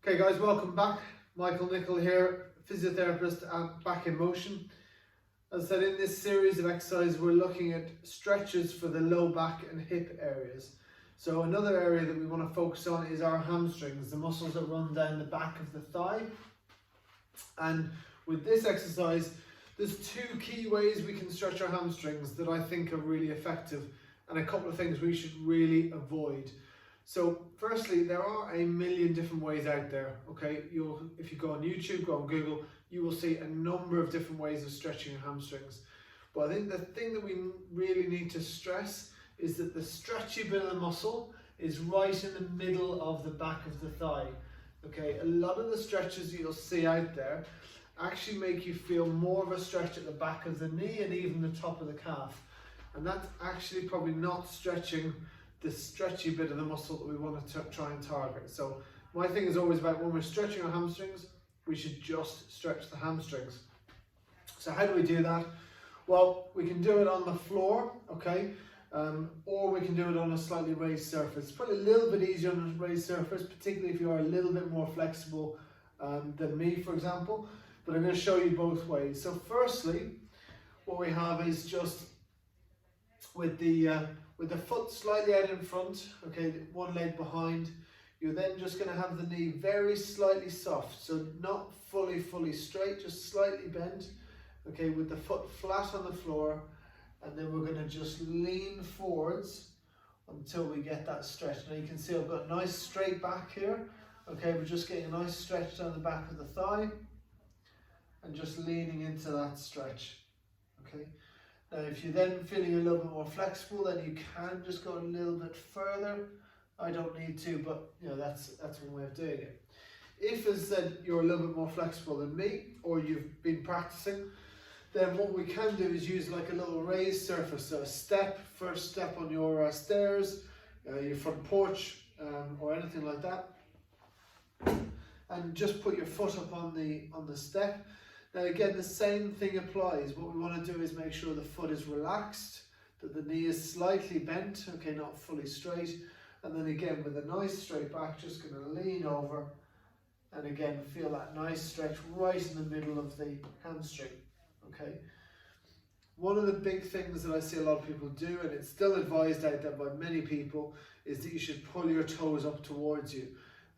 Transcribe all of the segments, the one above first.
Okay guys, welcome back. Nicol here, physiotherapist at Back in Motion. As I said, in this series of exercises we're looking at stretches for the low back and hip areas. So another area that we want to focus on is our hamstrings, the muscles that run down the back of the thigh. And with this exercise, there's two key ways we can stretch our hamstrings that I think are really effective, and a couple of things we should really avoid. So firstly, there are a million different ways out there, okay? If you go on YouTube, go on Google, you will see a number of different ways of stretching your hamstrings. But I think the thing that we really need to stress is that the stretchy bit of the muscle is right in the middle of the back of the thigh, okay? A lot of the stretches you'll see out there actually make you feel more of a stretch at the back of the knee and even the top of the calf. And that's actually probably not stretching the stretchy bit of the muscle that we want to try and target. So my thing is always about when we're stretching our hamstrings, we should just stretch the hamstrings. So how do we do that? Well, we can do it on the floor, okay? Or we can do it on a slightly raised surface. Probably a little bit easier on a raised surface, particularly if you are a little bit more flexible than me, for example. But I'm going to show you both ways. So firstly, what we have is just with the foot slightly out in front, okay, one leg behind, you're then just going to have the knee very slightly soft, so not fully straight, just slightly bent, okay, with the foot flat on the floor, and then we're going to just lean forwards until we get that stretch. Now you can see I've got a nice straight back here, okay, we're just getting a nice stretch down the back of the thigh, and just leaning into that stretch, okay. Now if you're then feeling a little bit more flexible, then you can just go a little bit further. I don't need to, but you know, that's one way of doing it. If, as I said, you're a little bit more flexible than me, or you've been practicing, then what we can do is use like a little raised surface. So a first step on your stairs, your front porch, or anything like that. And just put your foot up on the step. Now again, the same thing applies. What we want to do is make sure the foot is relaxed, that the knee is slightly bent, okay, not fully straight. And then again, with a nice straight back, just going to lean over and again, feel that nice stretch right in the middle of the hamstring, okay. One of the big things that I see a lot of people do, and it's still advised out there by many people, is that you should pull your toes up towards you.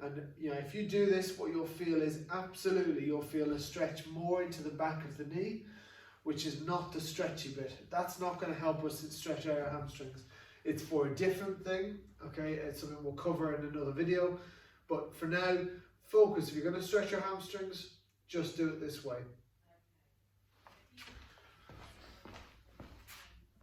And you know, if you do this, what you'll feel is absolutely, you'll feel a stretch more into the back of the knee, which is not the stretchy bit. That's not going to help us stretch out our hamstrings. It's for a different thing, okay? It's something we'll cover in another video. But for now, focus. If you're going to stretch your hamstrings, just do it this way.